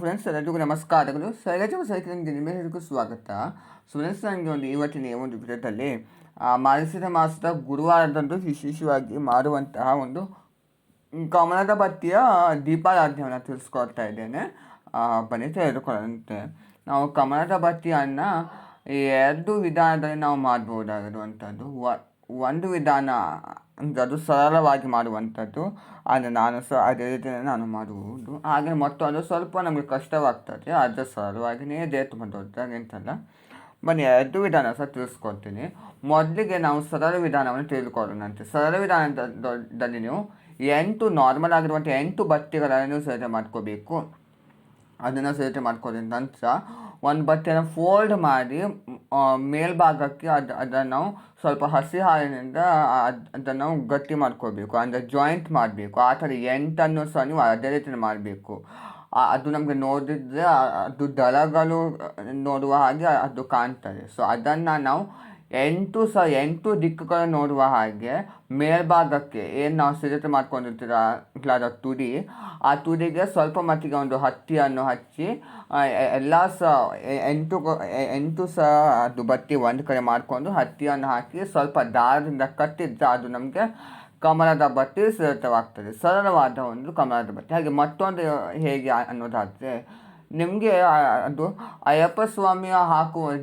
Friends, ಎಲ್ಲರಿಗೂ ನಮಸ್ಕಾರಗಳು. ಸೈಲಜ cycling ನಿಮ್ಮೆಲ್ಲರಿಗೂ ಸ್ವಾಗತ. ಫ್ರೆಂಡ್ಸ್, ನನಗೆ ಇವತ್ತಿನ ಒಂದು ವಿಡಿಯೋದಲ್ಲಿ ಮಾರ್ಗಶಿರ ಮಾಸದ ಗುರುವಾರದಂದು ವಿಶೇಷವಾಗಿ ಮಾಡುವಂತಹ ಒಂದು ಕಮಲದ ಬತ್ತಿಯ ದೀಪಾರಾಧನೆಯನ್ನು ತಿಳಿಸ್ಕೊಡ್ತಾ ಇದ್ದೇನೆ. ಬನ್ನಿ ತಿಳಿದುಕೊಳ್ಳಂತೆ. ನಾವು ಕಮಲದ ಬತ್ತಿಯನ್ನು ಎರಡು ವಿಧಾನದಲ್ಲಿ ನಾವು ಮಾಡ್ಬೋದಾಗಿರುವಂಥದ್ದು. ಒಂದು ವಿಧಾನ ಅಂದರೆ ಅದು ಸರಳವಾಗಿ ಮಾಡುವಂಥದ್ದು, ಆದರೆ ನಾನು ಸಹ ಅದೇ ರೀತಿಯೇ ನಾನು ಮಾಡುವುದು. ಹಾಗೆ ಮತ್ತೊಂದು ಸ್ವಲ್ಪ ನಮಗೆ ಕಷ್ಟವಾಗ್ತದೆ, ಆದರೆ ಸರಳವಾಗಿಯೇ ಇದೆ, ತುಂಬ ದೊಡ್ಡದಾಗಂತಲ್ಲ. ಬನ್ನಿ ಎರಡು ವಿಧಾನ ಸಹ ತಿಳಿಸ್ಕೊಡ್ತೀನಿ. ಮೊದಲಿಗೆ ನಾವು ಸರಳ ವಿಧಾನವನ್ನು ತಿಳಿದುಕೊಳ್ಳೋಣಂತೆ. ಸರಳ ವಿಧಾನದಲ್ಲಿ ನೀವು 8 ನಾರ್ಮಲ್ ಆಗಿರುವಂಥ 8 ಬತ್ತಿಗಳನ್ನು ನೀವು ಸಿದ್ಧತೆ ಮಾಡ್ಕೋಬೇಕು. ಅದನ್ನು ಸಿದ್ಧತೆ ಮಾಡ್ಕೊಳ್ಳಿ. ನಂತರ ಒಂದು ಬಟ್ಟೆಯನ್ನು ಫೋಲ್ಡ್ ಮಾಡಿ ಮೇಲ್ಭಾಗಕ್ಕೆ ಅದನ್ನು ನಾವು ಸ್ವಲ್ಪ ಹಸಿ ಹಾಲಿನಿಂದ ಅದನ್ನು ನಾವು ಗಟ್ಟಿ ಮಾಡ್ಕೋಬೇಕು, ಅಂದರೆ ಜಾಯಿಂಟ್ ಮಾಡಬೇಕು. ಆ ಥರ 8 ಸಹ ನೀವು ಅದೇ ರೀತಿ ಮಾಡಬೇಕು. ಅದು ನಮಗೆ ನೋಡಿದರೆ ಅದು ದಳಗಳು ನೋಡುವ ಹಾಗೆ ಅದು ಕಾಣ್ತದೆ. ಸೊ ಅದನ್ನು ನಾವು 8 ದಿಕ್ಕುಗಳನ್ನು ನೋಡುವ ಹಾಗೆ ಮೇಲ್ಭಾಗಕ್ಕೆ ಏನು ನಾವು ಸಿದ್ಧತೆ ಮಾಡ್ಕೊಂಡಿರ್ತೀರ ತುದಿ, ಆ ತುದಿಗೆ ಸ್ವಲ್ಪ ಮಟ್ಟಿಗೆ ಒಂದು ಹತ್ತಿಯನ್ನು ಹಚ್ಚಿ ಎಲ್ಲ ಸಹ 8 ಸಹ ಅದು ಬತ್ತಿ ಒಂದು ಕಡೆ ಮಾಡಿಕೊಂಡು ಹತ್ತಿಯನ್ನು ಹಾಕಿ ಸ್ವಲ್ಪ ದಾರದಿಂದ ಕಟ್ಟಿದ್ರೆ ಅದು ನಮಗೆ ಕಮಲದ ಬತ್ತಿ ಸಿದ್ಧವಾಗ್ತದೆ. ಸರಳವಾದ ಒಂದು ಕಮಲದ ಬತ್ತಿ. ಹಾಗೆ ಮತ್ತೊಂದು ಹೇಗೆ ಅನ್ನೋದಾದರೆ, ನಿಮಗೆ ಅದು ಅಯ್ಯಪ್ಪ ಸ್ವಾಮಿಯ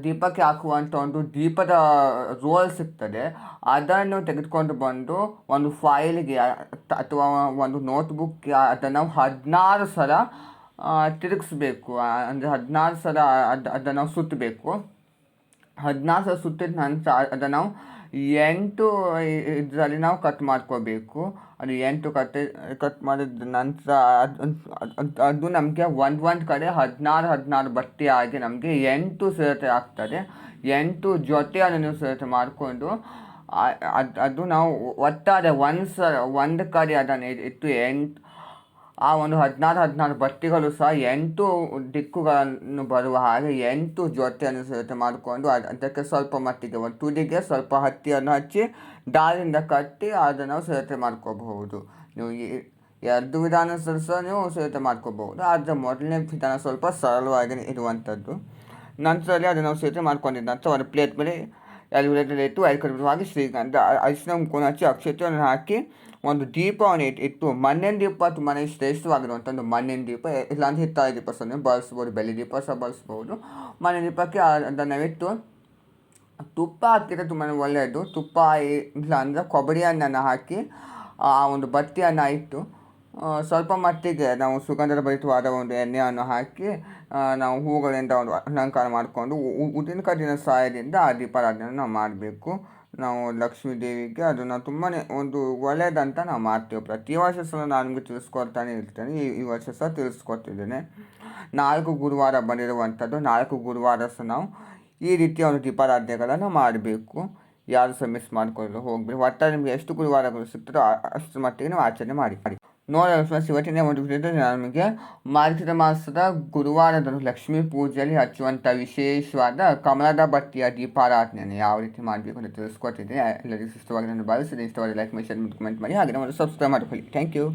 ದೀಪಕ್ಕೆ ಹಾಕುವಂಥ ಒಂದು ದೀಪದ ರೋಲ್ ಸಿಗ್ತದೆ. ಅದನ್ನು ತೆಗೆದುಕೊಂಡು ಬಂದು ಒಂದು ಫೈಲ್ಗೆ ಅಥವಾ ಒಂದು ನೋಟ್ಬುಕ್ಗೆ ಅದನ್ನು 16 ಸಲ ತಿರುಗಿಸ್ಬೇಕು. ಅಂದರೆ 16 ಸಲ ಅದನ್ನು ನಾವು ಸುತ್ತಬೇಕು. 16 ಸಲ ಸುತ್ತಿದ ನಂತರ ಅದನ್ನು ನಾವು 8 ಇದರಲ್ಲಿ ನಾವು ಕಟ್ ಮಾಡ್ಕೋಬೇಕು. ಅದು 8 ಕಟ್ ಮಾಡಿದ ನಂತರ ಅದು ನಮಗೆ ಒಂದು ಕಡೆ 16 ಬಟ್ಟೆ ಆಗಿ ನಮಗೆ 8 ಸಿದ್ಧತೆ ಆಗ್ತದೆ. 8 ಜೊತೆಯನ್ನು ನೀವು ಸಿದ್ಧತೆ ಮಾಡಿಕೊಂಡು ಅದು ನಾವು ಒಟ್ಟಾರೆ ಒಂದು ಕಡೆ ಅದನ್ನು ಇಟ್ಟು ಆ ಒಂದು 16 ಬಟ್ಟೆಗಳು ಸಹ 8 ದಿಕ್ಕುಗಳನ್ನು ಬರುವ ಹಾಗೆ 8 ಜೊತೆಯನ್ನು ಸಿದ್ಧತೆ ಮಾಡಿಕೊಂಡು ಅದಕ್ಕೆ ಸ್ವಲ್ಪ ಮಟ್ಟಿಗೆ ಒಂದು ತುದಿಗೆ ಸ್ವಲ್ಪ ಹತ್ತಿಯನ್ನು ಹಚ್ಚಿ ದಾರದಿಂದ ಕಟ್ಟಿ ಅದನ್ನು ನಾವು ಸಿದ್ಧತೆ ಮಾಡ್ಕೋಬಹುದು. ನೀವು ಎರಡು ವಿಧಾನ ಸಹ ನೀವು ಸಿದ್ಧತೆ ಮಾಡ್ಕೋಬಹುದು. ಆದರೆ ಮೊದಲನೇ ವಿಧಾನ ಸ್ವಲ್ಪ ಸರಳವಾಗಿ ಇರುವಂಥದ್ದು. ನಂತರದಲ್ಲಿ ಅದನ್ನು ನಾವು ಸಿದ್ಧತೆ ಮಾಡ್ಕೊಂಡಿದ್ದ ನಂತರ ಒಂದು ಪ್ಲೇಟ್ ಮೇಲೆ ಇಟ್ಟು 5 ಕಡೆ ಹಾಕಿ ಶ್ರೀಗಂಧ, ಅರಿಶಿನ, ಕುಂಕುಮ ಹಚ್ಚಿ ಅಕ್ಷತೆಯನ್ನು ಹಾಕಿ ಒಂದು ದೀಪವನ್ನು ಇಟ್ಟು, ಮಣ್ಣಿನ ದೀಪ ತುಂಬಾ ಶ್ರೇಷ್ಠವಾಗಿರುವಂಥ ಒಂದು ಮಣ್ಣಿನ ದೀಪ, ಇಲ್ಲಾಂದರೆ ಹಿತ್ತಾಳೆ ದೀಪ ಸಹ ನೀವು ಬಳಸ್ಬೋದು, ಬೆಳ್ಳಿ ದೀಪ ಸಹ ಬಳಸ್ಬೋದು. ಮಣ್ಣಿನ ದೀಪಕ್ಕೆ ಅದನ್ನು ಇಟ್ಟು ತುಪ್ಪ ಹಾಕಿದರೆ ತುಂಬಾ ಒಳ್ಳೆಯದು. ತುಪ್ಪ ಇಲ್ಲ ಅಂದರೆ ಕೊಬ್ಬರಿ ಎಣ್ಣೆಯನ್ನು ಹಾಕಿ ಆ ಒಂದು ಬತ್ತಿಯನ್ನು ಇಟ್ಟು ಸ್ವಲ್ಪ ಮಟ್ಟಿಗೆ ನಾವು ಸುಗಂಧದ ಭರಿತವಾದ ಒಂದು ಎಣ್ಣೆಯನ್ನು ಹಾಕಿ ನಾವು ಹೂಗಳಿಂದ ಒಂದು ಅಲಂಕಾರ ಮಾಡಿಕೊಂಡು ಉದ್ದಿನ ಕಡ್ಡಿನ ಸಹಾಯದಿಂದ ಆ ದೀಪಾರಾಧನೆಯನ್ನು ನಾವು ಮಾಡಬೇಕು. ನಾವು ಲಕ್ಷ್ಮೀ ದೇವಿಗೆ ಅದನ್ನು ತುಂಬಾ ಒಂದು ಒಳ್ಳೆಯದಂತ ನಾವು ಮಾಡ್ತೇವೆ. ಪ್ರತಿ ವರ್ಷ ಸಹ ನಾನು ನಿಮಗೆ ತಿಳಿಸ್ಕೊಡ್ತಾನೆ ಇರ್ತೇನೆ. ಈ ವರ್ಷ ಸಹ ತಿಳಿಸ್ಕೊಡ್ತಿದ್ದೇನೆ. 4 ಗುರುವಾರ ಬಂದಿರುವಂಥದ್ದು. 4 ಗುರುವಾರ ಸಹ ನಾವು ಈ ರೀತಿಯ ಒಂದು ದೀಪಾರಾಧನೆಗಳನ್ನು ಮಾಡಬೇಕು. ಯಾರು ಸಹ ಮಿಸ್ ಮಾಡ್ಕೊಳ್ಳಲು ಹೋಗಬೇಕು. ಒಟ್ಟಾರೆ ನಿಮಗೆ ಎಷ್ಟು ಗುರುವಾರಗಳು ಸಿಗ್ತದೋ ಅಷ್ಟು ಮಟ್ಟಿಗೆ ನಾವು ಆಚರಣೆ ಮಾಡಿ. ನೋಡೋಣ ಫ್ರೆಂಡ್ಸ್, ಇವತ್ತಿನ ಒಂದು ವಿಡಿಯೋದಲ್ಲಿ ನಮಗೆ ಮಾರ್ಗಶಿರ ಮಾಸದ ಗುರುವಾರದಂದು ಲಕ್ಷ್ಮೀ ಪೂಜೆಯಲ್ಲಿ ಹಚ್ಚುವಂಥ ವಿಶೇಷವಾದ ಕಮಲದ ಬತ್ತಿಯ ದೀಪಾರಾಧನೆಯನ್ನು ಯಾವ ರೀತಿ ಮಾಡಬೇಕು ಅಂತ ತಿಳಿಸ್ಕೊಟ್ಟಿದ್ದೀನಿ. ಎಲ್ಲರಿಗೂ ಇಷ್ಟವಾಗಿ ನಾನು ಭಾವಿಸಿದೆ. ಇಷ್ಟವಾದ ಲೈಕ್ ಮಾಡಿ, ಶೇರ್ ಮಾಡಿ, ಕಮೆಂಟ್ ಮಾಡಿ, ಹಾಗೆ ನಮ್ಮನ್ನು ಸಬ್ಸ್ಕ್ರೈಬ್ ಮಾಡಿಕೊಳ್ಳಿ. Thank you.